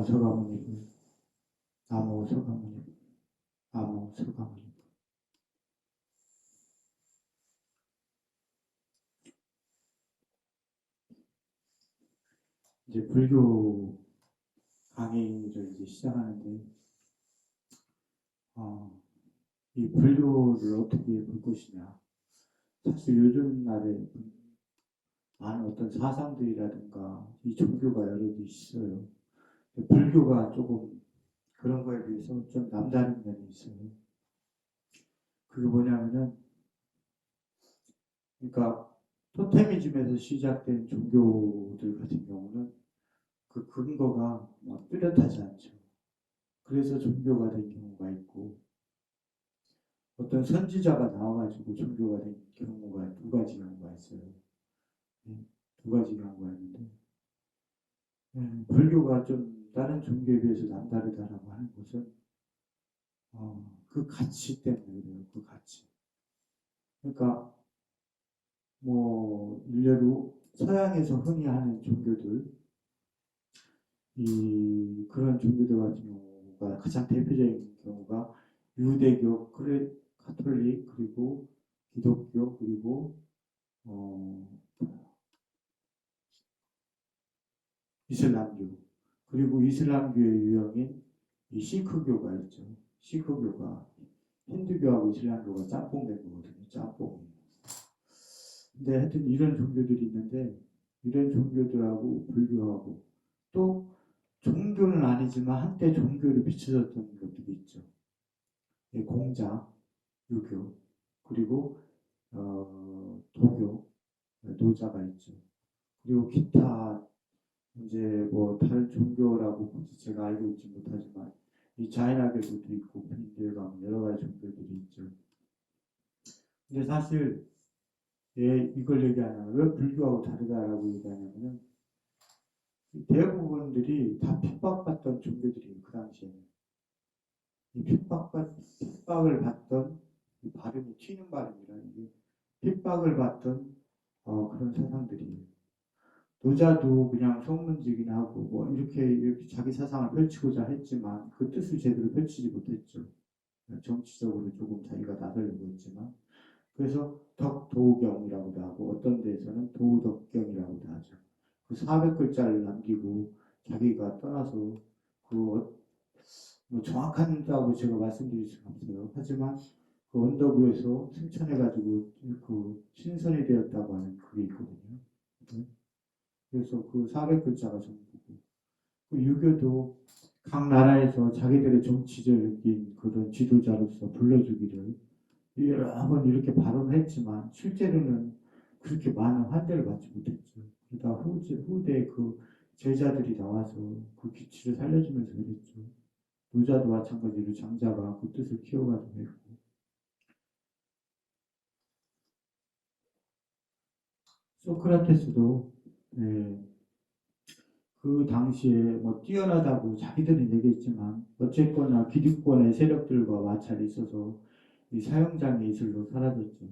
나무 서가모니불, 나무 서가모니불, 나무 서가모니불. 이제 불교 강의를 이제 시작하는데, 이 불교를 어떻게 볼 것이냐. 사실 요즘 날에 많은 어떤 사상들이라든가 이 종교가 여러 개 있어요. 불교가 조금 그런 거에 비해서 좀 남다른 면이 있어요. 그게 뭐냐면은, 그러니까 토테미즘에서 시작된 종교들 같은 경우는 그 근거가 막 뚜렷하지 않죠. 그래서 종교가 된 경우가 있고, 어떤 선지자가 나와가지고 종교가 된 경우가 두 가지 경우가 있어요. 두 가지 경우가 있는데, 불교가 좀 다른 종교에 비해서 남다르다라고 하는 것은 그 가치 때문에 그래요. 그 가치. 그러니까 뭐 일례로 서양에서 흔히 하는 종교들, 그런 종교들 같은 경우가 가장 대표적인 경우가 유대교, 가톨릭, 그리고 기독교, 그리고 이슬람교, 그리고 이슬람교의 유형인 이 시크교가 있죠. 시크교가 힌두교하고 이슬람교가 짬뽕된 거거든요. 짬뽕. 근데 하여튼 이런 종교들이 있는데, 이런 종교들하고 불교하고 또 종교는 아니지만 한때 종교를 비춰졌던 것들이 있죠. 공자, 유교, 그리고 도교, 노자가 있죠. 그리고 기타 이제 뭐 다른 종교라고 제가 알고 있지 못하지만 이 자연학에서도 있고 빈대에 가면 여러 가지 종교들이 있죠. 근데 사실 이걸 얘기하냐면 왜 불교하고 다르다라고 얘기하냐면은 대부분들이 다 핍박받던 종교들이에요. 그 당시에는 이 핍박을 받던, 이 발음이 튀는 발음이라는 게 핍박을 받던 그런 사상들이에요. 노자도 그냥 성문직이나 하고 뭐 이렇게 자기 사상을 펼치고자 했지만 그 뜻을 제대로 펼치지 못했죠. 정치적으로 조금 자기가 나서려고 했지만, 그래서 덕도경이라고도 하고 어떤 데에서는 도덕경이라고도 하죠. 그 400글자를 남기고 자기가 떠나서 뭐 정확하다고 제가 말씀드릴 수는 없어요. 하지만 그 언덕 위에서 승천해가지고 그 신선이 되었다고 하는 그게 있거든요. 그래서 그 400글자가 전부고, 그 유교도 각 나라에서 자기들의 정치적인 그런 지도자로서 불러주기를 여러 번 이렇게 발언했지만 실제로는 그렇게 많은 환대를 받지 못했죠. 그러다 후대 그 제자들이 나와서 그 기치를 살려주면서 그랬죠. 노자도 마찬가지로 장자가 그 뜻을 키워가지고 했고, 소크라테스도 그 당시에 뭐 뛰어나다고 자기들은 얘기했지만 어쨌거나 기득권의 세력들과 마찰이 있어서 이 사형장의 이슬로 사라졌죠.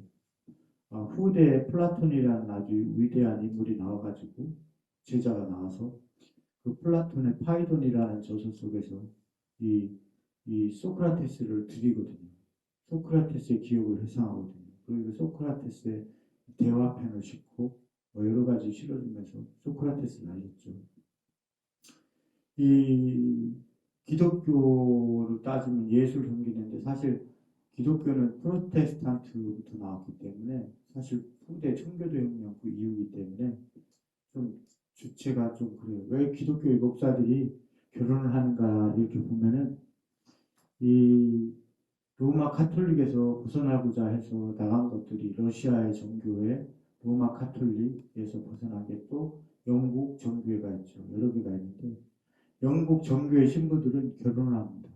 후대에 플라톤이라는 아주 위대한 인물이 나와가지고 제자가 나와서 그 플라톤의 파이돈이라는 저서 속에서 이 소크라테스를 드리거든요. 소크라테스의 기억을 회상하거든요. 그리고 소크라테스의 대화편을 싣고 뭐 여러 가지 실어주면서 소크라테스를 알렸죠. 이 기독교로 따지면 예술 섬기는데 사실 기독교는 프로테스탄트부터 나왔기 때문에 사실 후대 청교도 혁명 그 이후이기 때문에 좀 주체가 좀 그래요. 왜 기독교의 목사들이 결혼을 하는가 이렇게 보면은 이 로마 카톨릭에서 벗어나고자 해서 나간 것들이 러시아의 정교회, 로마 카톨릭에서 벗어난 게 또 영국 정교회가 있죠. 여러 개가 있는데 영국 정교회 신부들은 결혼을 합니다.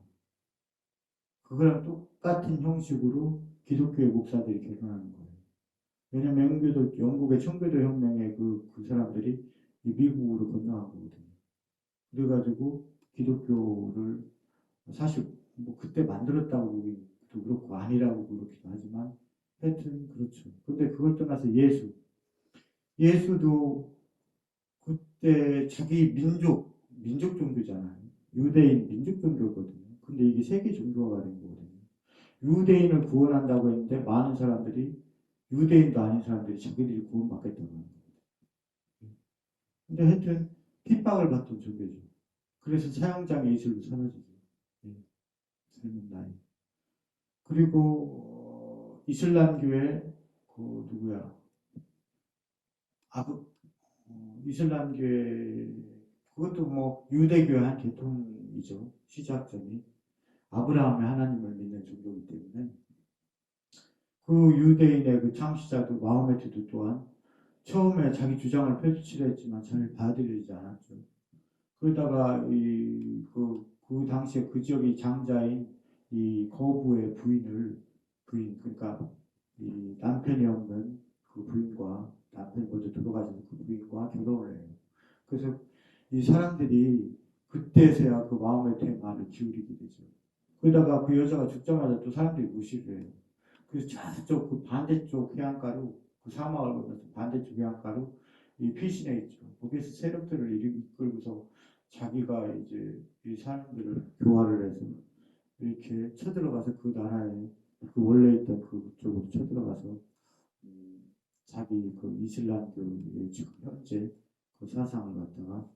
그거랑 똑같은 형식으로 기독교의 목사들이 결혼하는 거예요. 왜냐면 영국의 청교도 혁명에 그 사람들이 미국으로 건너간 거거든요. 그래가지고 기독교를 사실 뭐 그때 만들었다고 보기도 그렇고 아니라고 그렇기도 하지만 하여튼 그렇죠. 근데 그걸 떠나서 예수도 그때 자기 민족 종교잖아요. 유대인 민족 종교거든요. 근데 이게 세계 종교가 된 거거든요. 유대인을 구원한다고 했는데 많은 사람들이 유대인도 아닌 사람들이 자기들이 구원받겠다고 하는 거예요. 근데 하여튼 핍박을 받던 종교죠. 그래서 사형장 예술로 사라지죠. 예, 젊은 나이. 그리고 이슬람교회 그 누구야? 아부 이슬람교회 그것도 뭐 유대교회 한 계통이죠. 시작점이 아브라함의 하나님을 믿는 종교이기 때문에 그 유대인의 그 창시자도 마호메트도 또한 처음에 자기 주장을 펼치려 했지만 잘 받아들이지 않았죠. 그러다가 그 당시에 그 지역의 장자인 이 거부의 부인 그러니까 이 남편이 없는 그 부인과 남편이 먼저 돌아가셔서 그 부인과 결혼을 해요. 그래서 이 사람들이 그때서야 그 마음의 말을 기울이게 되죠. 그러다가 그 여자가 죽자마자 또 사람들이 무시를 해요. 그래서 저쪽 그 반대쪽 해안가로 그 사막을 건너서 반대쪽 해안가로 이 피신해 있죠. 거기서 세력들을 이끌고서 자기가 이제 이 사람들을 교화를 해서 이렇게 쳐들어가서 그 나라에 그 원래 있던 그쪽으로 쳐들어가서 자기 그 이슬람교의 지금 현재 그 사상을 갖다가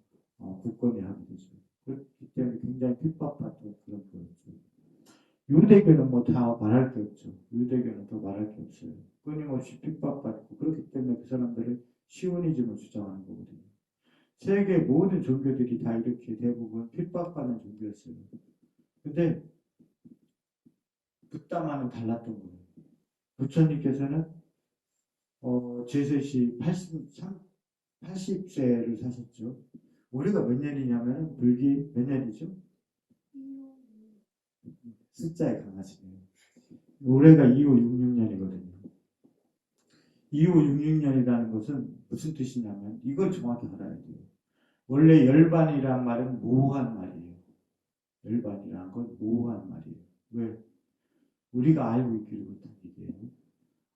굳건히 하게 되죠. 그렇기 때문에 굉장히 핍박받던 그런 거였죠. 유대교는 뭐 다 말할 게 없죠. 유대교는 더 말할 게 없어요. 끊임없이 핍박받고 그렇기 때문에 그 사람들은 시오니즘을 주장하는 거거든요. 세계 모든 종교들이 다 이렇게 대부분 핍박받는 종교였어요. 근데 붓다마는 달랐던 거예요. 부처님께서는 제셋이 80세를 사셨죠. 우리가 몇 년이냐면 불기 몇 년이죠? 숫자에 강하시네요. 올해가 2566년이거든요. 2566년이라는 것은 무슨 뜻이냐면 이걸 정확히 알아야 돼요. 원래 열반이란 말은 모호한 말이에요. 열반이라는 건 모호한 말이에요. 왜? 우리가 알고 있기를 못한 얘기예요.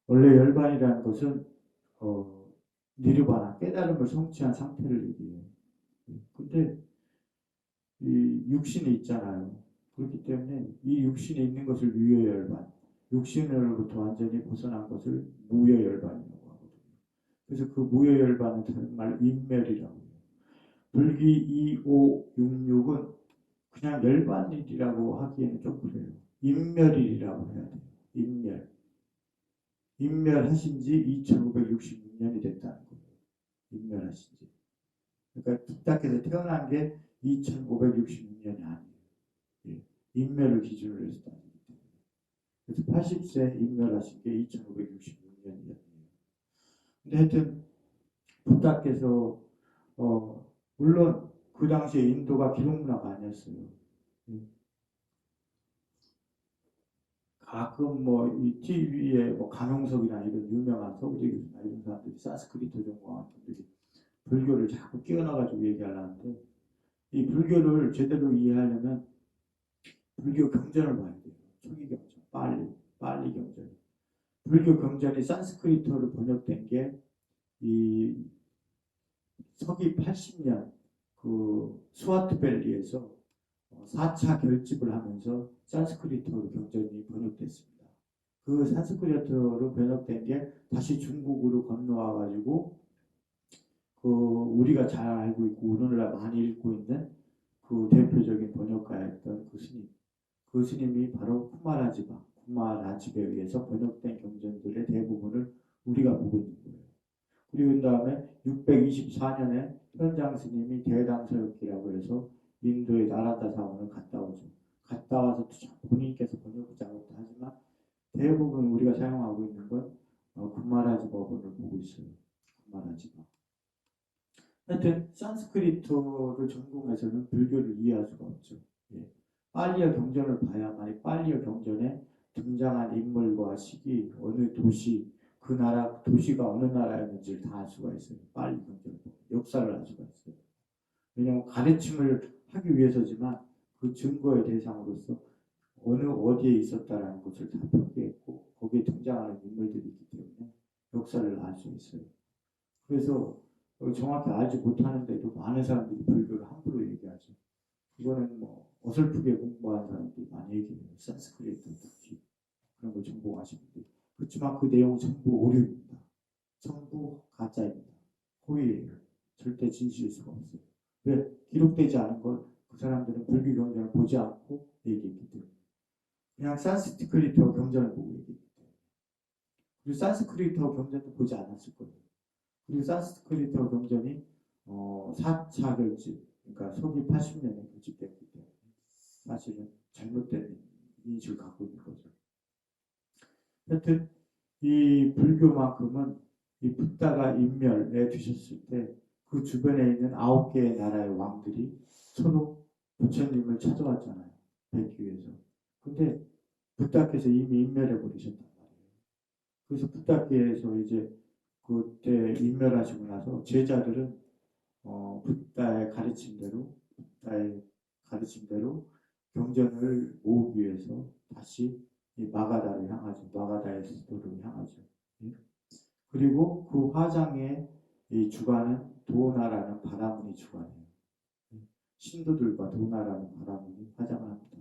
원래 열반이라는 것은 니르바나 깨달음을 성취한 상태를 얘기해요. 근데 이 육신이 있잖아요. 그렇기 때문에 이 육신에 있는 것을 유효열반, 육신으로부터 완전히 벗어난 것을 무효열반이라고 하거든요. 그래서 그 무효열반은 다른 말로 인멸이라고 해요. 불기 2566은 그냥 열반일이라고 하기에는 좀 그래요. 인멸일이라고 해야 돼요. 인멸. 인멸하신 지 2566년이 됐다는 거예요. 인멸하신 지. 그러니까 부탁해서 태어난 게 2566년이 아니에요. 예. 인멸을 기준으로 해서 따지기 때문에. 그래서 80세 인멸하신 게 2566년이에요. 근데 하여튼 부탁해서 물론 그 당시에 인도가 기록문화가 아니었어요. 예. 가끔 뭐 이 TV에 뭐 강용석이나 이런 유명한 서울대 교수나 이런 사람들이 산스크리트 전공한 분들이 불교를 자꾸 끼워넣어가지고 얘기하려는데 이 불교를 제대로 이해하려면 불교 경전을 봐야 돼요. 초기 경전, 빨리 경전. 불교 경전이 산스크리트어로 번역된 게 이 서기 80년 그 스와트밸리에서 4차 결집을 하면서 산스크리트어로 경전이 번역됐습니다. 그 산스크리트어로 번역된 게 다시 중국으로 건너와 가지고 그 우리가 잘 알고 있고 오늘날 많이 읽고 있는 그 대표적인 번역가였던 그 스님이 바로 쿠마라집에 의해서 번역된 경전들의 대부분을 우리가 보고 있는 거예요. 그리고 그 다음에 624년에 현장 스님이 대당서역기라고 해서 인도의 나라다 사원을 갔다 오죠. 갔다 와서 본인께서 번역을 작업도 하지만 대부분 우리가 사용하고 있는 건 구마라지 법원을 보고 있어요. 구마라지 법. 하여튼 산스크리트를 전공해서는 불교를 이해할 수가 없죠. 예. 빨리어 경전을 봐야만이 빨리어 경전에 등장한 인물과 시기, 어느 도시, 그 나라 도시가 어느 나라였는지를 다 알 수가 있어요. 빨리 경전을 보고 역사를 알 수가 있어요. 왜냐하면 가르침을 하기 위해서지만 그 증거의 대상으로서 어디에 있었다라는 것을 다 표기했고 거기에 등장하는 인물들이 있기 때문에 역사를 알 수 있어요. 그래서 정확히 알지 못하는데도 많은 사람들이 불교를 함부로 얘기하죠. 그거는 뭐 어설프게 공부한 사람들이 많이 얘기해요. 산스크리트 특히 그런 걸 전공하시는 분들. 그렇지만 그 내용은 전부 오류입니다. 전부 가짜입니다. 호의예요. 절대 진실일 수가 없어요. 왜? 기록되지 않은 걸 그 사람들은 불교 경전을 보지 않고 얘기했기 때문에. 그냥 산스크리트어 경전을 보고 얘기했기 때문에. 그리고 산스크리트어 경전도 보지 않았을 거예요. 그리고 산스크리트어 경전이 4결집, 그러니까 서기 80년에 결집됐기 때문에 사실은 잘못된 인식을 갖고 있는 거죠. 하여튼 이 불교만큼은 이 붓다가 인멸해 두셨을 때 그 주변에 있는 9개의 나라의 왕들이 서로 부처님을 찾아왔잖아요. 뵙기 위해서. 근데 붓다께서 이미 인멸해 버리셨단 말이에요. 그래서 붓다께서 이제 그때 인멸하시고 나서 제자들은 붓다의 가르침대로 경전을 모으기 위해서 다시 이 마가다를 향하죠. 마가다의 수도를 향하죠. 예? 그리고 그 화장의 이 주관은 도나라는 바라문이 주관해요. 예? 신도들과 도나라는 바라문이 화장을 합니다.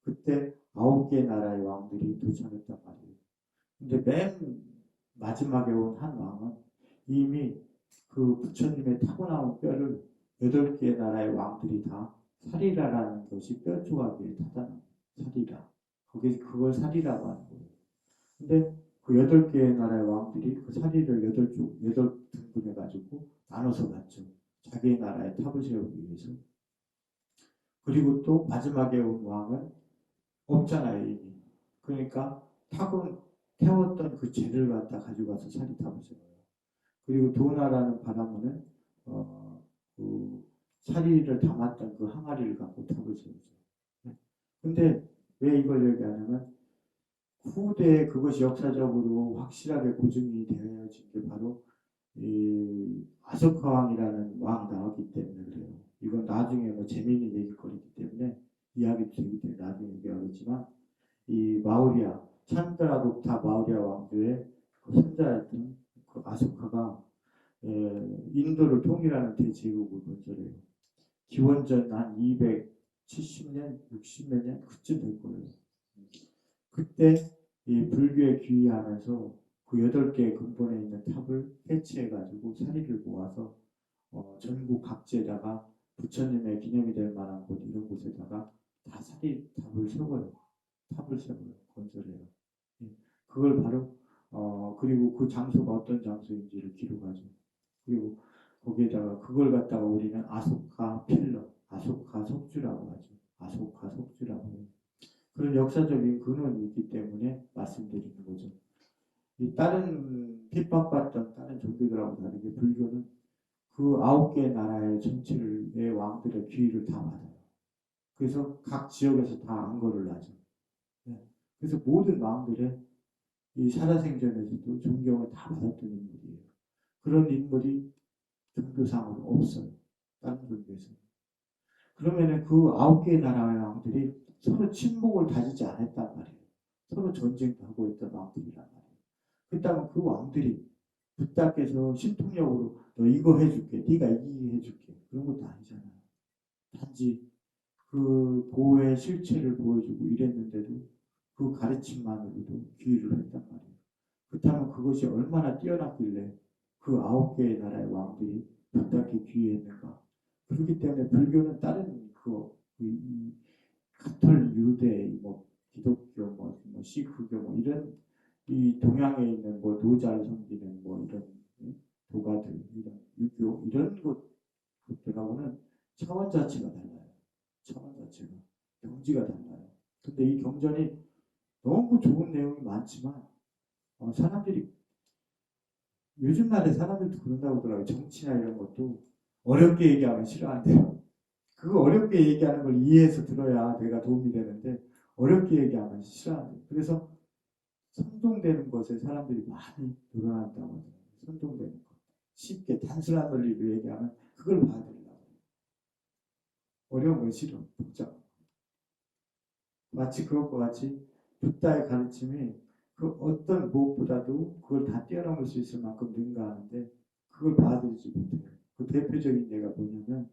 그때 9개 나라의 왕들이 도착했단 말이에요. 근데 맨 마지막에 온 한 왕은 이미 그 부처님의 타고나온 뼈를 8개 나라의 왕들이 다 살이라라는 것이 뼈 조각에 타다는 살이라. 거기 그걸 살이라고 하는 거예요. 근데 그 8개의 나라의 왕들이 그 살이를 8등분해 가지고 나눠서 갔죠. 자기의 나라에 탑을 세우기 위해서. 그리고 또 마지막에 온 왕은 없잖아요, 이미. 그러니까 탑은 태웠던 그 재를 갖다 가져가서 살이탑을 세워요. 그리고 도나라는 바라문은 그 사리를 담았던 그 항아리를 갖고 탑을 세우죠. 근데 왜 이걸 얘기하냐면 후대에 그것이 역사적으로 확실하게 고증이 되어진 게 바로 이 아소카 왕이라는 왕이 나왔기 때문에 그래요. 이건 나중에 뭐 재미있는 얘기거리기 때문에 이야기 되기 때문에 나중에 얘기하겠지만 이 마우리아 찬드라국타 마우리아 왕조의 그 손자였던 그 아소카가 인도를 통일하는 대제국을 건설해요. 기원전 한 270년, 60몇 년 그쯤 될 거예요. 그때 이 불교에 귀의하면서 그 8개의 근본에 있는 탑을 해체해가지고 사리를 모아서 전국 각지에다가 부처님의 기념이 될 만한 곳 이런 곳에다가 다 사리 탑을 세워요. 탑을 세워요. 건설해요. 예. 그걸 바로 그리고 그 장소가 어떤 장소인지를 기록하죠. 그리고 거기에다가 그걸 갖다가 우리는 아소카 필러, 아소카 석주라고 하죠. 아소카 석주라고 해요. 그런 역사적인 근원이 있기 때문에 말씀드리는 거죠. 이 다른 핍박받던 다른 종교들하고 다르게 불교는 그 9개 나라의 전체의 왕들의 귀의를 다 받아요. 그래서 각 지역에서 다 안거를 하죠. 네. 그래서 모든 왕들의 이 살아생전에서도 존경을 다 받았던 인물이에요. 그런 인물이 종교상으로 없어요. 다른 종교에서. 그러면은 그 9개의 나라의 왕들이 서로 친목을 다지지 않았단 말이에요. 서로 전쟁도 하고 있던 왕들이란 말이에요. 그렇다면 그 왕들이 붓다께서 신통력으로 너 이거 해줄게, 네가 이 해줄게 그런 것도 아니잖아요. 단지 그 보호의 실체를 보여주고 이랬는데도 그 가르침만으로도 귀의를 했단 말이에요. 그렇다면 그것이 얼마나 뛰어났길래 그 9개의 나라의 왕들이 붓다께 귀의했는가. 그렇기 때문에 불교는 다른 이 가톨릭, 유대, 뭐 기독교, 뭐 시크교, 뭐 이런 이 동양에 있는 뭐 노자를 섬기는 뭐 이런 도가들, 이런 유교 이런 것들하고는 차원 자체가 달라요. 차원 자체가 경지가 달라요. 근데 이 경전이 너무 좋은 내용이 많지만 사람들이 요즘 날에 사람들도 그런다고 하더라고요. 정치나 이런 것도 어렵게 얘기하면 싫어한대요. 그거 어렵게 얘기하는 걸 이해해서 들어야 내가 도움이 되는데 어렵게 얘기하면 싫어한대요. 그래서 선동되는 것에 사람들이 많이 늘어난다고 하더라고요. 선동되는 것. 쉽게 단순한 논리로 얘기하면 그걸 받아들이려고. 어려운 건 싫어. 복잡. 마치 그것과 같이 붓다의 가르침이 그 어떤 무엇보다도 그걸 다 뛰어넘을 수 있을 만큼 능가하는데 그걸 받아들이지 못해요. 그 대표적인 예가 뭐냐면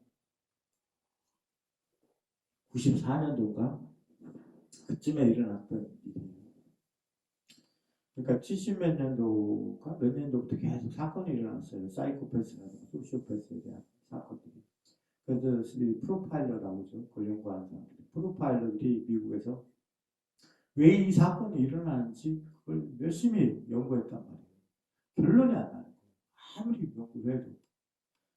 94년도인가 그쯤에 일어났던 일이에요. 그러니까 70몇 년도가 몇 년도부터 계속 사건이 일어났어요. 사이코패스라든가 소시오패스에 대한 사건들이. 그래서 이 프로파일러라고 하죠. 그걸 연구하는 사람들이. 프로파일러들이 미국에서 왜 이 사건이 일어나는지 그걸 열심히 연구했단 말이에요. 결론이 안 나는 거예요. 아무리 연구를 해도.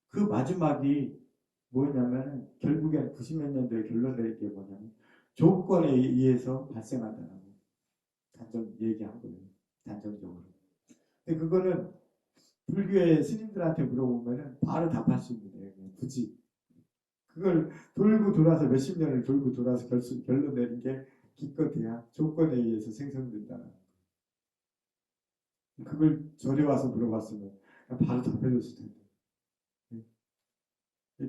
그 마지막이 뭐냐면 결국엔 90몇 년도에 결론 내린 게 뭐냐면 조건에 의해서 발생한다라고 단정 얘기한 거예요. 단정적으로. 근데 그거는 불교의 스님들한테 물어보면은 바로 답할 수 있는 내용이에요. 굳이 그걸 돌고 돌아서 몇십 년을 돌고 돌아서 결론 내린 게 기껏해야 조건에 의해서 생성된다는 그걸 절에 와서 물어봤으면 바로 답해줬을 텐데.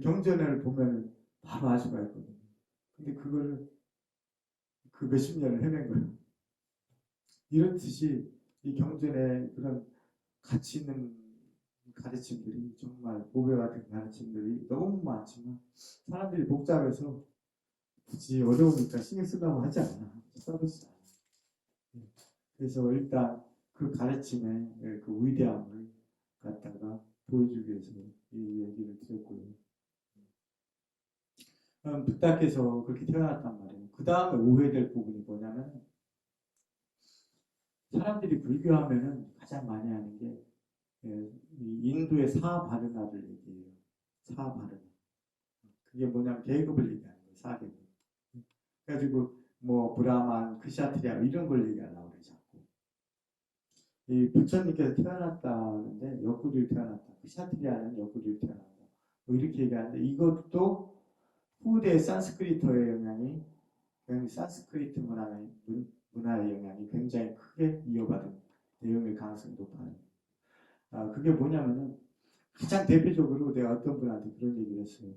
경전을 보면은 바로 알 수가 있거든요. 근데 그거를 그 몇십 년을 헤맨 거예요. 이런 뜻이 이 경전에 그런 가치 있는 가르침들이 정말 보배 같은 가르침들이 너무 많지만 사람들이 복잡해서 굳이 어려우니까 신경 쓰려고 하지 않아. 써보지 않아. 그래서 일단 그 가르침의 그 위대함을 갖다가 보여주기 위해서 이 얘기를 드렸고요. 부탁해서 그렇게 태어났단 말이에요. 그 다음에 오해될 부분이 뭐냐면 사람들이 불교하면은 가장 많이 하는 게 인도의 사바르나를 얘기해요. 사바르나. 그게 뭐냐면 계급을 얘기하는 거예요. 사계급. 그래가지고 뭐 브라만, 크샤트리아 이런 걸 얘기하려고 그래 자꾸. 이 부처님께서 태어났다는데 옆구리를 태어났다. 크샤트리아는 옆구리를 태어났다. 뭐 이렇게 얘기하는데 이것도 후대 산스크리트의 영향이 산스크리트 문화의 영향이 굉장히 크게 이어받은 내용일 가능성이 높아요. 그게 뭐냐면은 가장 대표적으로 내가 어떤 분한테 그런 얘기를 했어요.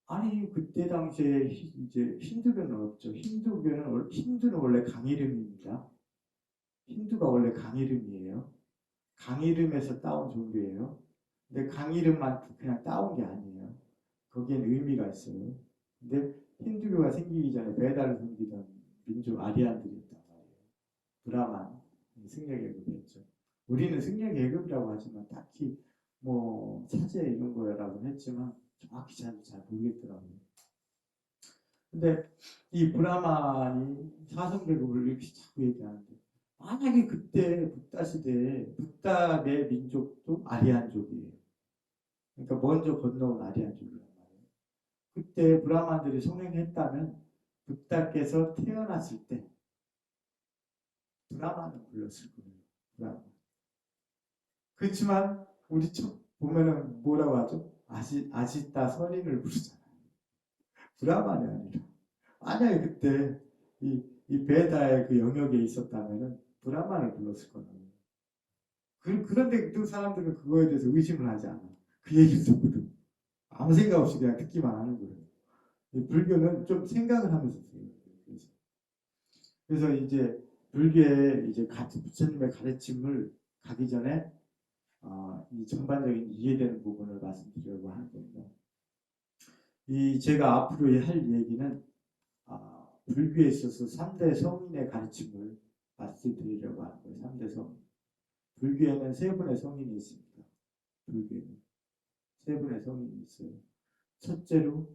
아니 그때 당시에 이제 힌두교는 없죠. 힌두는 원래 강이름입니다. 힌두가 원래 강이름이에요. 강이름에서 따온 종교예요. 근데 강이름만 그냥 따온 게 아니에요. 거기엔 의미가 있어요. 근데 힌두교가 생기기 전에 베다를 섬기던 민족 아리안들이었단 말이에요. 브라만, 승려계급이었죠. 우리는 승려계급이라고 하지만 딱히 뭐 사제 이런 거라고 했지만 정확히 잘 모르겠더라고요. 근데 이 브라만이 사성계급을 이렇게 자꾸 얘기하는데 만약에 그때 붓다 시대에 붓다의 민족도 아리안족이에요. 그러니까 먼저 건너온 아리안족이란 말이에요. 그때 브라만들이 성행했다면 붓다께서 태어났을 때 브라만을 불렀을 거예요. 브라만. 그렇지만 우리 쪽 보면은 뭐라고 하죠? 아시타 선인을 부르잖아요. 브라만이 아니라. 만약에 그때 이 베다의 그 영역에 있었다면은 브라만을 불렀을 거예요. 그런데 그 사람들은 그거에 대해서 의심을 하지 않아. 그 얘기를 듣거든. 아무 생각 없이 그냥 듣기만 하는 거예요. 불교는 좀 생각을 하면서 들어요. 그래서 이제 불교의 이제 부처님의 가르침을 가기 전에 이 전반적인 이해되는 부분을 말씀드리려고 하는 겁니다. 이 제가 앞으로 할 얘기는 불교에 있어서 3대 성인의 가르침을 말씀드리려고 하는 거예요. 3대 성인. 불교에는 세 분의 성인이 있습니다. 불교에는 세 분의 성인이 있어요. 첫째로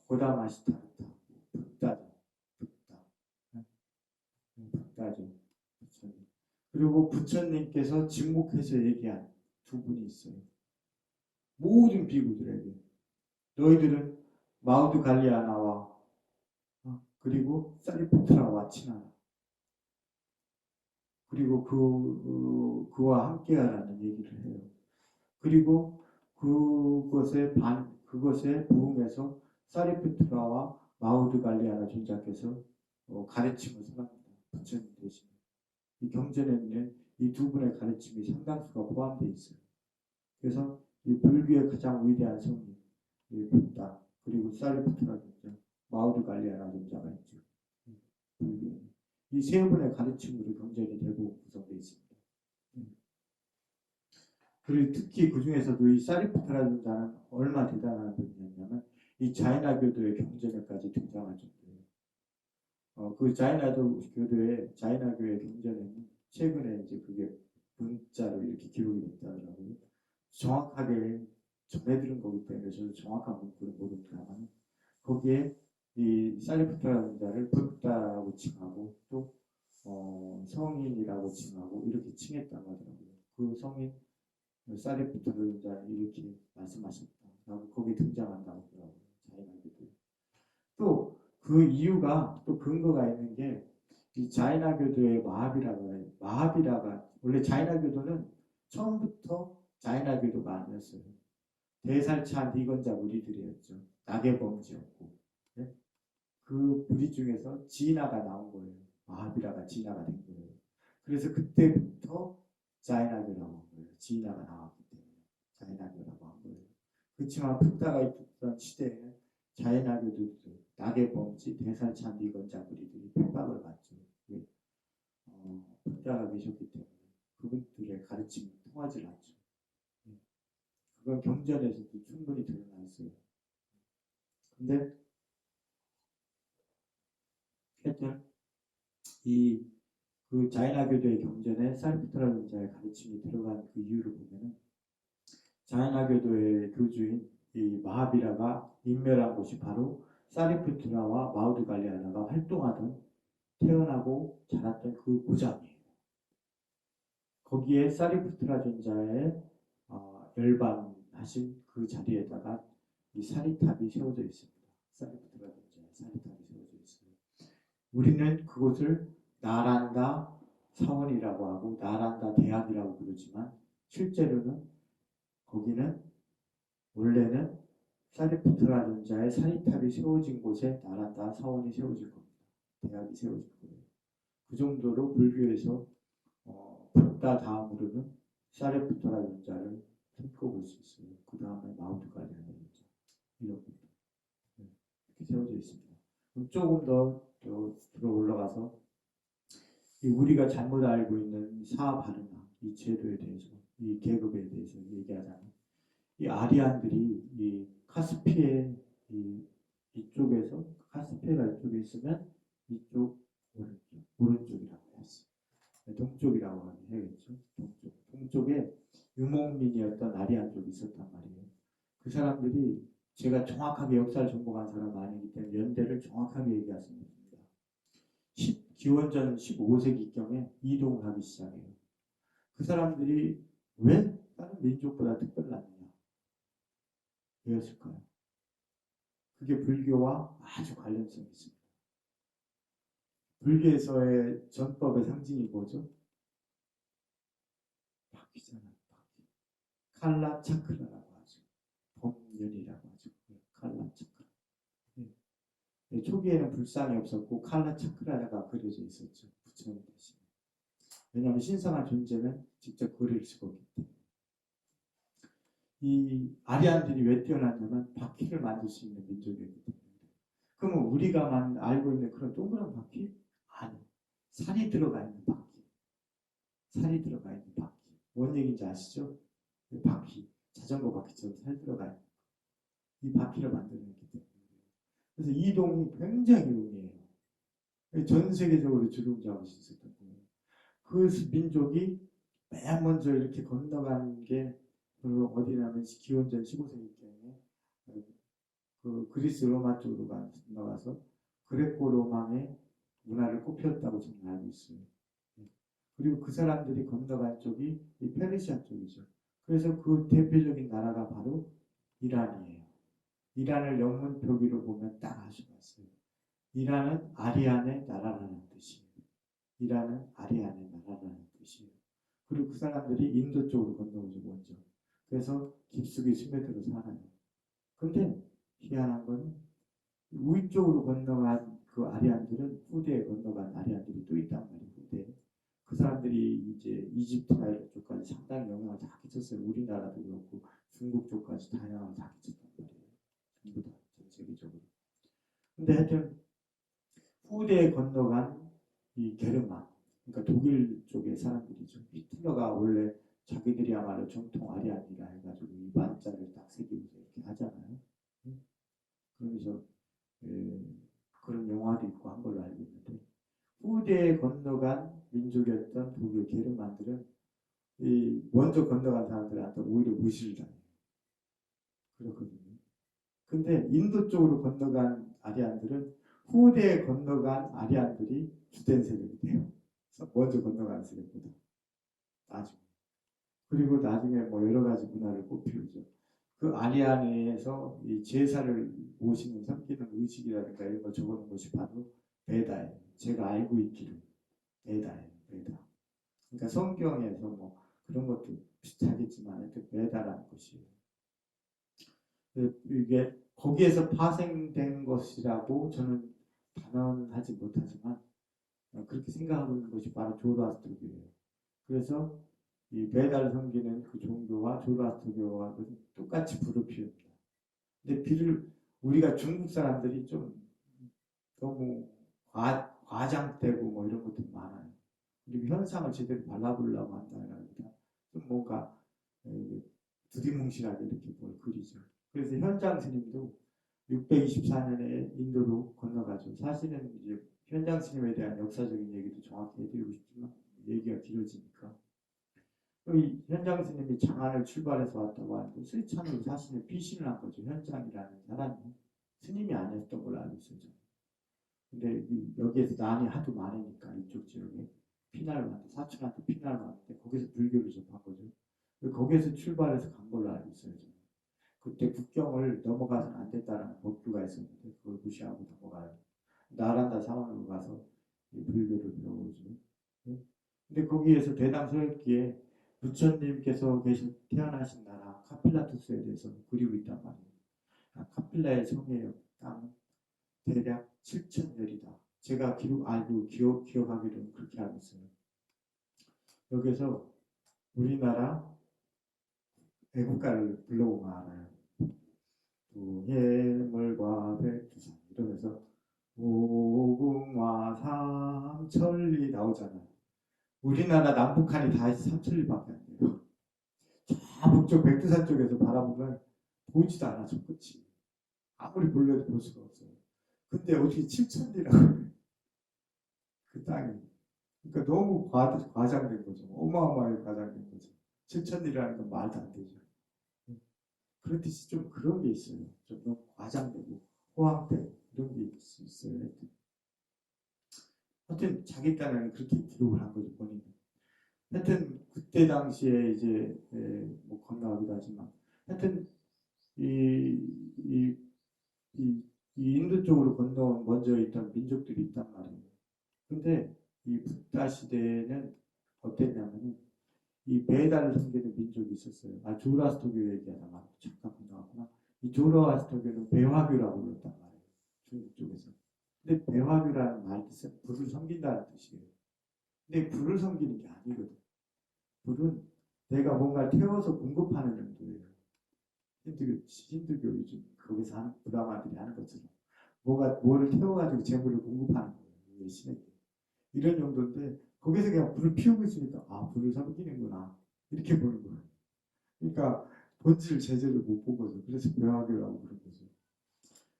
고다마시타르타, 붓다죠. 붓다죠. 부처님. 그리고 부처님께서 직목해서 얘기한 두 분이 있어요. 모든 비구들에게 너희들은 마우드 갈리아나와 그리고 사리푸트라와 친하라. 그리고 그와 함께하라는 얘기를 해요. 그리고 그것에 부응해서 사리푸트라와 마우드 갈리아나 존자께서 가르침을 선합니다. 부처님 대신. 이 경전에는 이 두 분의 가르침이 상당수가 포함되어 있어요. 그래서 이 불교의 가장 위대한 성인, 이 붓다, 그리고 사리푸트라 존자, 마우드 갈리아나 존자가 있죠. 불교에는. 이 세 분의 가르침으로 경전이 대부분 구성되어 있습니다. 그리고 특히 그 중에서도 이 사리푸트라 존자는 얼마나 대단한 분이었냐면 이 자이나교도의 경전에까지 등장할 정도예요. 그 자이나교의 경전에는 최근에 이제 그게 문자로 이렇게 기록이 됐다더라고요. 정확하게 전해 들은 거기 때문에 저도 정확한 문구를 모릅니다만 거기에 이 사리푸트라는 자를 붓다라고 칭하고 또 성인이라고 칭하고 이렇게 칭했다고 하더라고요. 그 성인 사리푸트라는 자 이렇게 말씀하셨다라고 거기 등장한다고 하더라고요. 자이나교도. 또 그 이유가 또 근거가 있는 게 이 자이나교도의 마하비라가 원래 자이나교도는 처음부터 자이나교도가 아니었어요. 대살차 니건자 무리들이었죠. 낙의범지였고 네? 그 무리 중에서 지나가 나온 거예요. 마하비라가 지나가 된 거예요. 그래서 그때부터 자이나교라고 한 거예요. 지나가 나왔기 때문에 자이나교라고 한 거예요. 그렇지만 붓다가 있던 시대에는 자이나교도들 낙의범지 대살차 니건자 무리들이 핍박을 받죠. 붓다가 계셨기 때문에 그분들의 가르침이 통하지 않죠. 그건 경전에서도 충분히 드러나 있어요. 근데 하여튼 그 자이나교도의 경전에 사리푸트라는 자의 가르침이 들어간 그 이유를 보면은 자이나교도의 교주인 이 마하비라가 인멸한 곳이 바로 사리푸트라와 마우드갈리아나가 활동하던 태어나고 자랐던 그 고장이에요. 거기에 사리푸트라 존자의 열반하신 그 자리에다가 이 사리탑이 세워져 있습니다. 사리푸트라 존자의 사리탑이 세워져 있어요. 우리는 그곳을 나란다 사원이라고 하고 나란다 대학이라고 부르지만 실제로는 거기는 원래는 사리푸트라 존자의 사리탑이 세워진 곳에 나란다 사원이 세워질 겁니다. 대학이 세워질 거예요. 그 정도로 불교에서 붓다 다음으로는 사리푸트라 존자를 손꼽을 수 있어요. 그 다음에 마우드갈리아나 존자 이렇게 세워져 있습니다. 그럼 조금 더 들어 올라가서 우리가 잘못 알고 있는 사바르나 이 제도에 대해서 이 계급에 대해서 얘기하자면 이 아리안들이 이 카스피해 이쪽에서 카스피해가 이쪽에 있으면 이쪽 오른쪽이라고 했어요. 동쪽이라고 해야겠죠. 동쪽에 유목민이었던 아리안 쪽이 있었단 말이에요. 그 사람들이 제가 정확하게 역사를 전공한 사람 아니기 때문에 연대를 정확하게 얘기할 수는 없습니다. 기원전 15세기경에 이동을 하기 시작해요. 그 사람들이 왜 다른 민족보다 특별났느냐? 왜였을까요? 그게 불교와 아주 관련성이 있습니다. 불교에서의 전법의 상징이 뭐죠? 바퀴잖아요. 바퀴. 칼라 차크라라고 하죠. 법연이라고 하죠. 칼라 차크라. 네, 초기에는 불상이 없었고 칼라 차크라가 그려져 있었죠. 부처님 대신. 왜냐하면 신성한 존재는 직접 그릴 수가 없기 때문에. 이 아리안들이 왜 뛰어났냐면 바퀴를 만들 수 있는 민족이었기 때문에. 그러면 우리가 알고 있는 그런 동그란 바퀴? 아니. 살이 들어가 있는 바퀴. 살이 들어가 있는 바퀴. 뭔 얘기인지 아시죠? 바퀴. 자전거 바퀴처럼 살 들어가 있는 이 바퀴를 만들어냈기 때문에. 그래서 이 동이 굉장히 용이해요. 전 세계적으로 주름 잡을 수 있었던 거예요. 그 민족이 맨 먼저 이렇게 건너간 게 어디냐면 기원전 15세기경에 그 그리스 로마 쪽으로 건너가서 그레코 로마의 문화를 꽃피웠다고 저는 알고 있어요. 그리고 그 사람들이 건너간 쪽이 이 페르시아 쪽이죠. 그래서 그 대표적인 나라가 바로 이란이에요. 이란을 영문 표기로 보면 딱 알 수가 있어요. 이란은 아리안의 나라라는 뜻이에요. 이란은 아리안의 나라라는 뜻이에요. 그리고 그 사람들이 인도 쪽으로 건너오죠, 먼저. 그래서 깊숙이 스며들어 살아요. 근데 희한한 건 위쪽으로 건너간 그 아리안들은 후대에 건너간 아리안들이 또 있단 말이에요. 후대에. 그 사람들이 이제 이집트나 이런 쪽까지 상당히 영향을 다 끼쳤어요. 우리나라도 그렇고 중국 쪽까지 다 영향을 다 끼쳤단 말이에요. 전부 다 전 세계적으로. 근데 하여튼 후대에 건너간 이 게르만, 그러니까 독일 쪽의 사람들이죠. 히틀러가 원래 자기들이야말로 정통 아리안이라 해가지고 이 만자를 딱 새기면서 이렇게 하잖아요. 그러면서 그런 영화도 있고 한 걸로 알고 있는데 후대에 건너간 민족이었던 독일 게르만들은 이 먼저 건너간 사람들한테 오히려 무시를 당해요. 그렇거든요. 근데 인도 쪽으로 건너간 아리안들은 후대에 건너간 아리안들이 주된 세력이 돼요. 그래서 먼저 건너간 세력보다 나중에. 그리고 나중에 뭐 여러 가지 문화를 꽃피우죠. 그 아리안에서 이 제사를 모시는 섬기는 의식이라든가 이런 걸 적어놓은 것이 바로 베다예요. 제가 알고 있기로 베다예요. 베다. 그러니까 성경에서 뭐 그런 것도 비슷하겠지만 하여튼 베다라는 것이에요. 이게 거기에서 파생된 것이라고 저는 단언하지 못하지만 그렇게 생각하고 있는 것이 바로 조로아스터교예요. 그래서 이 베다를 섬기는 그 종교와 조로아스터교와 똑같이 불을 피웁니다. 근데 비를 우리가 중국 사람들이 좀 너무 과장되고 뭐 이런 것들이 많아요. 그리고 현상을 제대로 발라보려고 한다기보다 좀 뭔가 두리뭉실하게 이렇게 뭘 그리죠. 그래서 현장 스님도 624년에 인도로 건너가죠. 사실은 이제 현장 스님에 대한 역사적인 얘기도 정확히 해드리고 싶지만 얘기가 길어지니까. 이 현장 스님이 장안을 출발해서 왔다고 하는데 스리찬으로 사실은 피신을 한 거죠. 현장이라는 사람이 스님이 아니었던 걸로 알고 있어요. 근데 여기에서 난이 하도 많으니까 이쪽 지역에 피난을 왔는데 사촌한테 피난을 왔는데 거기서 불교를 접한 거죠. 거기에서 출발해서 간 걸로 알고 있어요. 저는. 그때 국경을 넘어가서는 안 됐다는 법규가 있었는데 그걸 무시하고 넘어가요. 나란다 사원으로 가서 불교를 배워오죠. 근데 거기에서 대담서였기에 부처님께서 태어나신 나라 카필라투스에 대해서 그리고 있단 말이에요. 카필라의 성의 땅은 대략 7,000열이다. 제가 기억하기로는 그렇게 알고 있어요. 여기서 우리나라 애국가를 불러보면 알아요. 해물과 백두산 이러면서 무궁화 삼천리 나오잖아요. 우리나라 남북한이 다 삼천리밖에 안 돼요. 저 북쪽 백두산 쪽에서 바라보면 보이지도 않아 저 끝이. 아무리 불러도 볼 수가 없어요. 근데 어떻게 7천리라고 해요? 그 땅이. 그러니까 너무 과장된 거죠. 어마어마하게 과장된 거죠. 7천리라는 건 말도 안 되죠. 그렇듯이 좀 그런 게 있어요. 좀 너무 과장되고 호황되고 이런 게 있어요. 하여튼 자기 딴에는 그렇게 기록을 한 거죠. 본인이. 하여튼 그때 당시에 이제 뭐 건너가기도 하지만 하여튼 이, 이, 이, 이 인도 쪽으로 건너온 먼저 있던 민족들이 있단 말이에요. 근데 이 붓다 시대에는 어땠냐면은 이 베다를 섬기는 민족이 있었어요. 조로아스터교 얘기하다가 잠깐 건너갔구나. 이 조로아스터교는 배화교라고 불렀단 말이에요. 중국 쪽에서. 근데 배화교라는 말 뜻은 불을 섬긴다는 뜻이에요. 근데 불을 섬기는 게 아니거든. 불은 내가 뭔가를 태워서 공급하는 용도예요. 힌두교 요즘 거기서 하는 브라마들이 하는 것처럼 뭐를 태워가지고 재물을 공급하는 거예요. 신에게. 이런 용도인데 거기서 그냥 불을 피우고 있으니까 불을 섬기는구나 이렇게 보는 거예요. 그러니까 본질 제재를 못 본 거죠. 그래서 배화교라고 부른 거죠.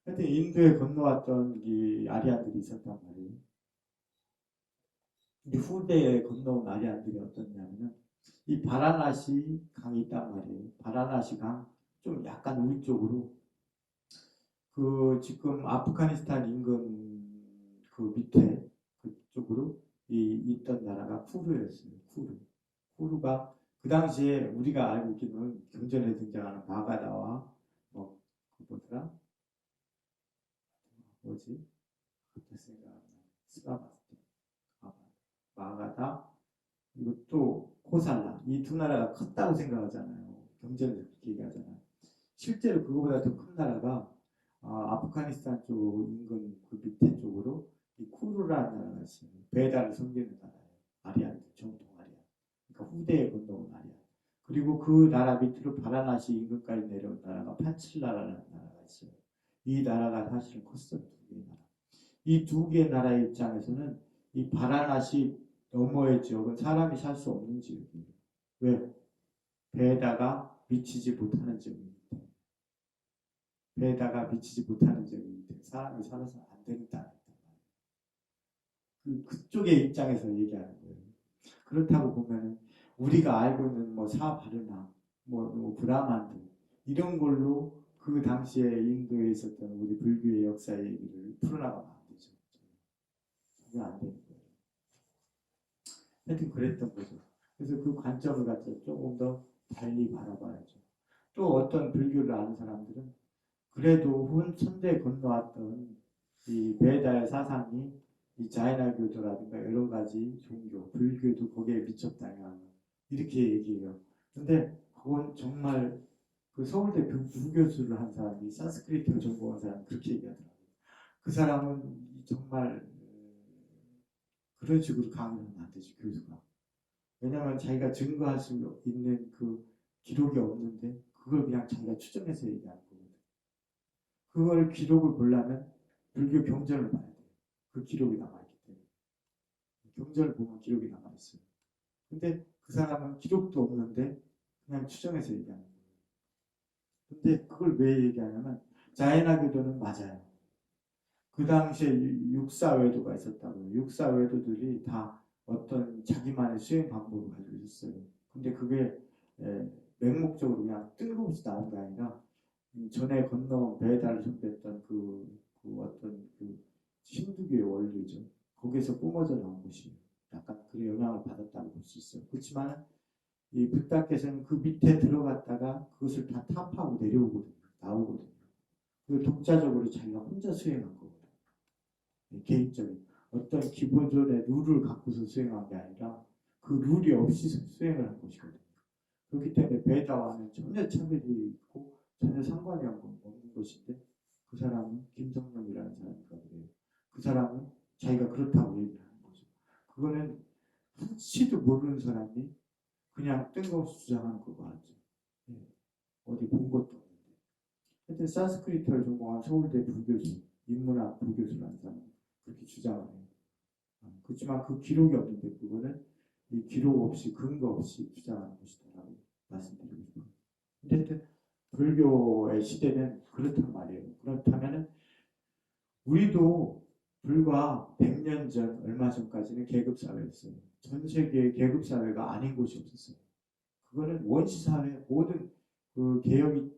하여튼 인도에 건너왔던 이 아리안들이 있었단 말이에요. 근데 후대에 건너온 아리안들이 어떻냐면은 이 바라나시 강이 있단 말이에요. 바라나시 강 좀 약간 우리 쪽으로 그 지금 아프가니스탄 인근 그 밑에 그쪽으로 있던 나라가 쿠르였어요. 쿠르가 그 당시에 우리가 알고 있기는 경전에 등장하는 마가다와 뭐 뭐더라 뭐지 스라바스티 마가다 그리고 또 코살라 이 두 나라가 컸다고 생각하잖아요. 경전에서 그렇게 얘기하잖아요. 실제로 그거보다 더 큰 나라가 아프가니스탄 쪽 인근 그 밑에 쪽으로 이 쿠르라는 나라가 있어요. 베다를 섬기는 나라예요. 아리안 정통 아리안. 그러니까 후대에 건너온 아리안. 그리고 그 나라 밑으로 바라나시 인근까지 내려온 나라가 판칠라라는 나라가 있어요. 이 나라가 사실은 컸어요. 두 개의 나라. 이 두 개의 나라의 입장에서는 이 바라나시 너머의 지역은 사람이 살 수 없는 지역이에요. 왜? 베다가 미치지 못하는 지역입니다. 배에다가 미치지 못하는 점이 사람이 살아서 안 되는 땅이다. 그쪽의 입장에서 얘기하는 거예요. 그렇다고 보면은 우리가 알고 있는 뭐 사바르나 뭐 브라만드 이런 걸로 그 당시에 인도에 있었던 우리 불교의 역사 얘기를 풀어나가면 안 되죠. 그게 안 되는 거예요. 하여튼 그랬던 거죠. 그래서 그 관점을 갖다 조금 더 달리 바라봐야죠. 또 어떤 불교를 아는 사람들은 그래도 천대 건너왔던 이 베다의 사상이 이 자이나교도라든가 여러 가지 종교, 불교도 거기에 미쳤다냐 이렇게 얘기해요. 근데 그건 정말 그 서울대 불교수를 한 사람이 산스크리트를 전공한 사람이 그렇게 얘기하더라고요. 그 사람은 정말 그런 식으로 강의를 하면 안 되지, 교수가. 왜냐하면 자기가 증거할 수 있는 그 기록이 없는데 그걸 그냥 자기가 추정해서 얘기하는 거거든. 그걸 기록을 보려면 불교 경전을 봐야 돼요. 그 기록이 남아있기 때문에. 경전을 보면 기록이 남아있어요. 근데 그 사람은 기록도 없는데 그냥 추정해서 얘기하는 거예요. 근데 그걸 왜 얘기하냐면 자연학교도는 맞아요. 그 당시에 육사외도가 있었다고요. 육사외도들이 다 어떤 자기만의 수행 방법을 가지고 있었어요. 근데 그게 맹목적으로 그냥 뜬금없이 나온 게 아니라 전에 건너온 베다를 선배했던 그 어떤 그 힌두교의 원리죠. 거기서 뿜어져 나온 것이 약간 그런 영향을 받았다고 볼 수 있어요. 그렇지만 이 붓다께서는 그 밑에 들어갔다가 그것을 다 타파하고 내려오거든요. 나오거든요. 그 독자적으로 자기가 혼자 수행한 거거든요. 개인적인 어떤 기본적인 룰을 갖고서 수행한 게 아니라 그 룰이 없이 수행을 한 것이거든요. 그렇기 때문에 베다와는 전혀 차별이 있고 전혀 상관이 없는 것인데 그 사람은 김성룡이라는 사람인가 그래요. 그 사람은 자기가 그렇다고 얘기하는 거죠. 그거는 한치도 모르는 사람이 그냥 뜬금없이 주장하는 거고 하죠. 예. 어디 본 것도 없는데. 하여튼 산스크리트를 전공한 서울대 불교수, 인문학 불교수라는 사람은 그렇게 주장을 해요. 그렇지만 그 기록이 없는데 그거는 이 기록 없이 근거 없이 주장하는 것이다라고 말씀드리고 싶어요. 근데 하여튼 불교의 시대는 그렇단 말이에요. 그렇다면은 우리도 불과 100년 전, 얼마 전까지는 계급사회였어요. 전 세계의 계급사회가 아닌 곳이 없었어요. 그거는 원시사회, 모든 그 개혁이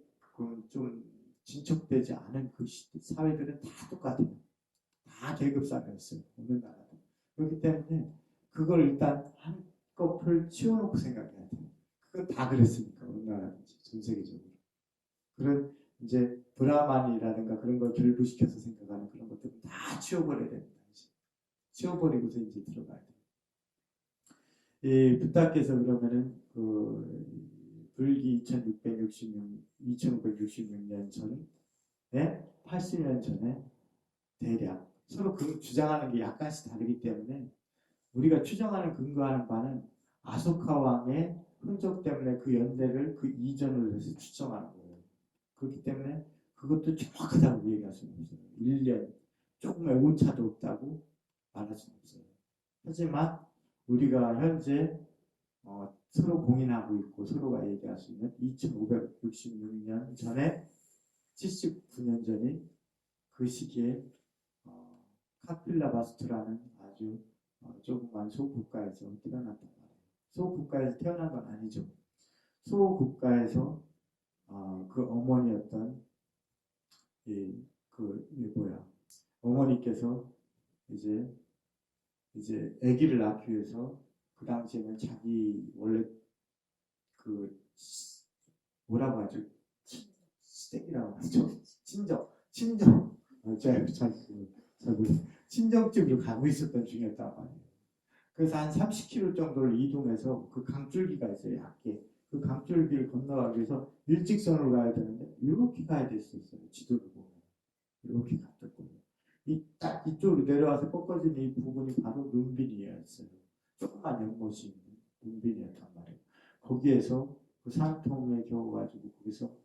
좀 진척되지 않은 그 사회들은 다 똑같아요. 다 계급사회였어요. 어느 나라도. 그렇기 때문에 그걸 일단 한꺼풀 치워놓고 생각해야 돼요. 그건 다 그랬으니까, 어느 나라든지, 전 세계적으로. 그런 이제 브라만이라든가 그런 걸 결부시켜서 생각하는 그런 것들은 다 치워버려야 됩니다. 치워버리고서 이제 들어가야 돼요. 이 부탁께서 그러면은 그 불기 2566년 전에 80년 전에 대략 서로 그 주장하는 게 약간씩 다르기 때문에 우리가 추정하는 근거하는 바는 아소카 왕의 흔적 때문에 그 연대를 그 이전으로 해서 추정하는 거예요. 그렇기 때문에 그것도 정확하다고 얘기할 수는 없어요. 1년 조금의 오차도 없다고 말할 수는 없어요. 하지만 우리가 현재 서로 공인하고 있고 서로가 얘기할 수 있는 2566년 전에 79년 전인 그 시기에 카필라바스투라는 아주 조그만 소국가에서 태어났단 말이에요. 소국가에서 태어난 건 아니죠. 소국가에서 그 어머니였던 어머니께서 이제 아기를 낳기 위해서 그 당시에는 자기 원래 그 뭐라고 하죠? 스택이라고 하죠? 친정 친정집으로 가고 있었던 중이었단 말이에요. 그래서 한 30km 정도를 이동해서 그 강줄기가 있어요. 얇게. 그 강줄기를 건너가기 위해서 일직선으로 가야 되는데 이렇게 가야 됐었어요. 지도를 보면. 이렇게 갔었거든요. 딱 이쪽으로 내려와서 꺾어진 이 부분이 바로 눈빈이었어요. 조금만 연못이 있는 눈빈이었단 말이에요. 거기에서 그 산통에 겨워가지고 거기서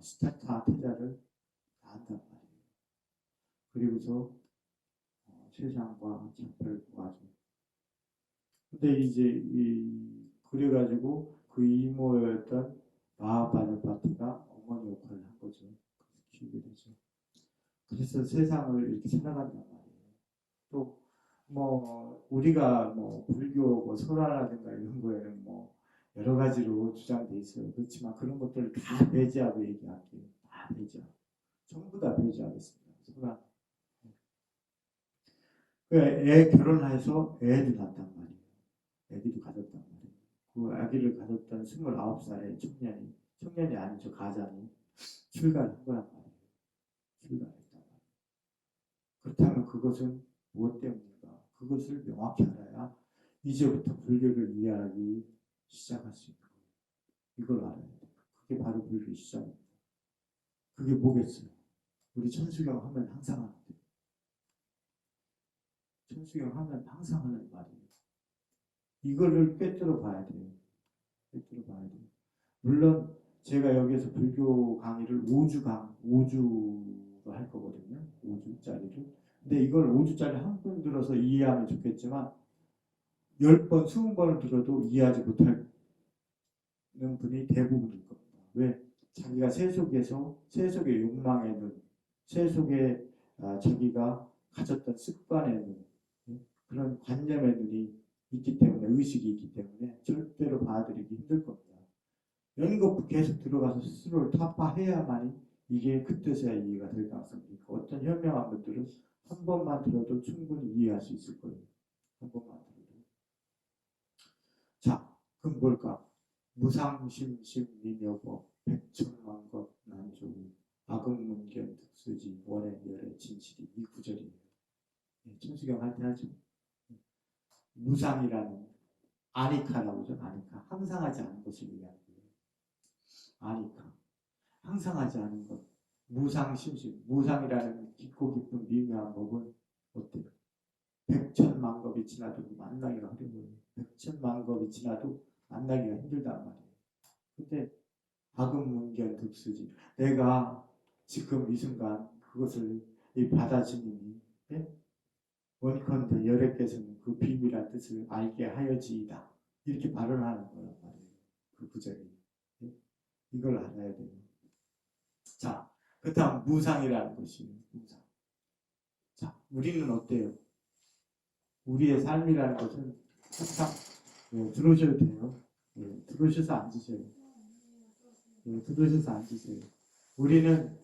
스타타 태자를 낳았단 말이에요. 그리고서 세상과 작별을 도와줘. 근데 이제 그래가지고 그 이모였던 마하바냐파티가 어머니 역할을 한 거죠. 키우게 되죠. 그래서 세상을 이렇게 살아간단 말이에요. 또 뭐 우리가 뭐 불교 뭐 설화라든가 이런 거에는 뭐 여러 가지로 주장돼 있어요. 그렇지만 그런 것들을 다 배제하고 얘기할게요. 다 배제하고 전부 다 배제하겠습니다. 설화. 애 결혼해서 애도 낳았단 말이에요. 애기도 가졌단 말이에요. 그 아기를 가졌던 29살의 청년이 아니죠. 가장이 출가한 거란 말이에요. 출가했단 말이에요. 그렇다면 그것은 무엇 때문인가? 그것을 명확히 알아야 이제부터 불교를 이해하기 시작할 수 있는 거예요. 이걸 알아야 돼요. 그게 바로 불교의 시작입니다. 그게 뭐겠어요? 우리 천수경 하면 항상 하는데. 천수경 하면 항상 하는 말이에요. 이거를 꿰뚫어 봐야 돼요. 꿰뚫어 봐야 돼요. 물론 제가 여기에서 불교 강의를 5주로 할 거거든요. 5주짜리를. 근데 이걸 5주짜리 한 번 들어서 이해하면 좋겠지만 10번, 20번을 들어도 이해하지 못하는 분이 대부분일 겁니다. 왜? 자기가 세속의 욕망의 눈, 세속의 자기가 가졌던 습관의 눈, 그런 관념의 눈이 있기 때문에, 의식이 있기 때문에 절대로 받아들이기 힘들 겁니다. 연극부 계속 들어가서 스스로를 타파해야만이 이게 그 뜻의 이해가 될 가능성이 있고, 어떤 현명한 분들은 한 번만 들어도 충분히 이해할 수 있을 거예요. 한 번만 들어도. 자, 그럼 뭘까? 무상심심미묘법 백천만것 난조우 악음문견 득수지 원해열의 진실이 이 구절이에요. 천수경 할 때 하죠. 무상이라는 아니카라고 하죠. 아니카. 항상 하지 않은 것을 얘기하는 거예요. 아니카. 항상 하지 않은 것. 무상심심. 무상이라는 깊고 깊은 미묘한 법은 어때요? 백천만겁이 지나도 만나기가 어려워요. 백천만겁이 지나도 만나기가 힘들단 말이에요. 근데 악음문견 득수지. 내가 지금 이 순간 그것을 이 바다주님이 원컨대 열애께서는 그 비밀한 뜻을 알게 하여지이다. 이렇게 발언하는 거란 말이에요. 그 구절이. 이걸 알아야 돼요. 자, 그 다음 무상이라는 것이 무상. 자, 우리는 어때요? 우리의 삶이라는 것은 항상 들어오셔도 돼요. 들어오셔서 앉으세요. 들어오셔서 앉으세요. 우리는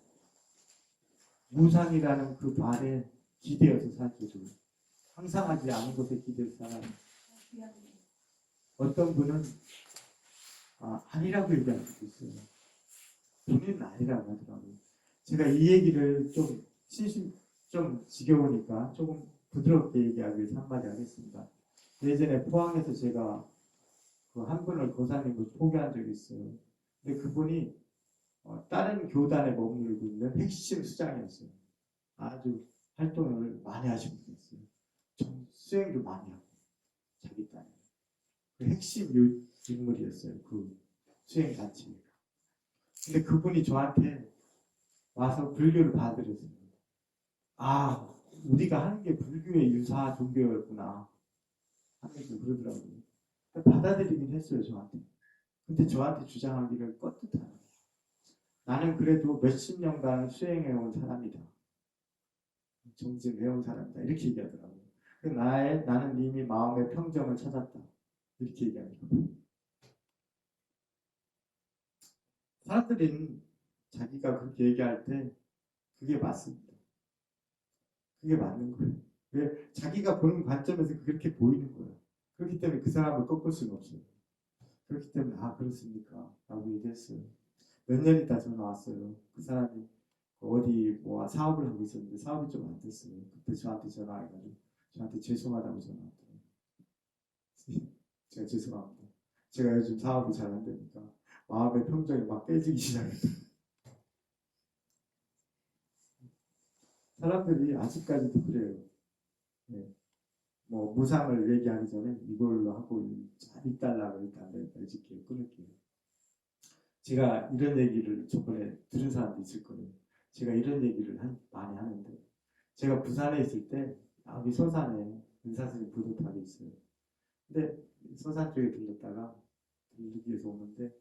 무상이라는 그 말에 기대어서 살기를 항상 하지 않은 것에 기대어서 살아요. 어떤 분은 아니라고 얘기할 수도 있어요. 본인은 아니라고 하더라고요. 제가 이 얘기를 좀 지겨우니까 조금 부드럽게 얘기하기 위해서 한마디 하겠습니다. 예전에 포항에서 제가 그 한 분을 고사님으로 소개한 적이 있어요. 근데 그분이 다른 교단에 머물고 있는 핵심 수장이었어요. 아주 활동을 많이 하신 분이었어요. 수행도 많이 하고 자기 딸이 그 핵심 인물이었어요. 그 수행 단체가. 근데 그분이 저한테 와서 불교를 받으랬어요. 우리가 하는 게 불교의 유사 종교였구나 하면서 그러더라고요. 받아들이긴 했어요, 저한테. 근데 저한테 주장하기를 껐듯하네. 나는 그래도 몇십 년간 수행해온 사람이다. 정진해온 사람이다. 이렇게 얘기하더라고요. 나는 이미 마음의 평정을 찾았다. 이렇게 얘기합니다. 사람들은 자기가 그렇게 얘기할 때 그게 맞습니다. 그게 맞는 거예요. 왜? 자기가 보는 관점에서 그렇게 보이는 거예요. 그렇기 때문에 그 사람을 꺾을 수가 없어요. 그렇기 때문에 그렇습니까? 라고 얘기했어요. 몇 년 있다 전화 왔어요. 그 사람이 어디 뭐 사업을 하고 있었는데 사업이 좀 안 됐어요. 그때 저한테 전화해가지고 저한테 죄송하다고 전화 왔더라고요. 제가 죄송합니다. 제가 요즘 사업이 잘 안 되니까 마음의 평정이 막 깨지기 시작했다. 사람들이 아직까지도 그래요. 네. 뭐 무상을 얘기하기 전에 이걸로 하고 이달라고 일단 내질게요. 끊을게요. 제가 이런 얘기를 저번에 들은 사람도 있을 거예요. 제가 이런 얘기를 많이 하는데 제가 부산에 있을 때 여기 서산에 은사스님 부두탑이 있어요. 근데 서산 쪽에 들리기 위해서 오는데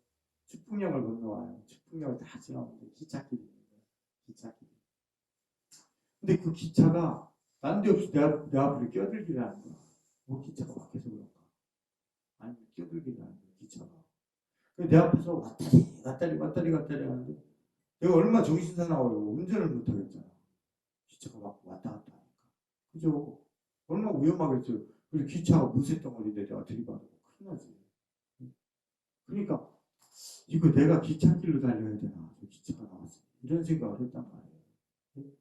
축풍령을 건너와요. 축풍령을 다 지나오는데 기찻길이 있는 거예요. 기찻길이. 근데 그 기차가 난데없이 내 앞으로 끼어들기를 하는 거야. 뭐 기차가 막혀서 그런가? 아니면 끼어들기를 하는 거야, 기차가. 내 앞에서 왔다리 하는데 내가 얼마나 정신사나워요. 운전을 못하겠잖아. 기차가 막 왔다 갔다 하니까. 그죠? 얼마나 위험하겠어요. 그리고 기차가 무쇠덩어리인데 내가 들이받으면 큰일 나지. 그러니까 이거 내가 기찻길로 달려야 되나? 저 기차가 나왔어. 이런 생각을 했단 말이에요.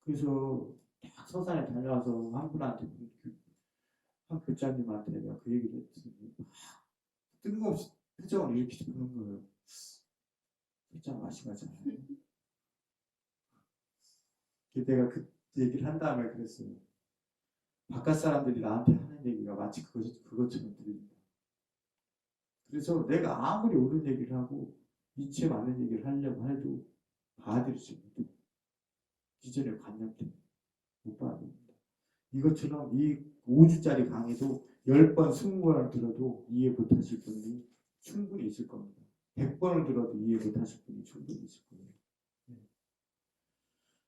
그래서 딱 서산에 달려와서 한 분한테, 한 교장님한테 내가 그 얘기를 했더니 막 뜬금없이 표정을 이렇게 보는 거예요. 표정 마시가잖아요. 내가 그 얘기를 한 다음에 그랬어요. 바깥 사람들이 나한테 하는 얘기가 마치 그것처럼 들린다. 그래서 내가 아무리 옳은 얘기를 하고 이치에 맞는 얘기를 하려고 해도 받아들이지 못해. 기존의 관념 때문에 못 받아들입니다. 이것처럼 이 5주짜리 강의도 10번, 20번을 들어도 이해 못하실 분이 충분히 있을 겁니다. 100번을 들어도 이해 못하실 분이 충분히 있을 거예요. 네.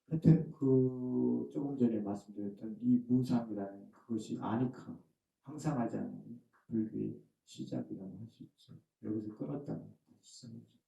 하여튼 그 조금 전에 말씀드렸던 이 무상이라는 그것이 아니카, 항상 하지 않는 불교의 시작이라고 할 수 있죠. 여기서 끊었다는 시작이죠.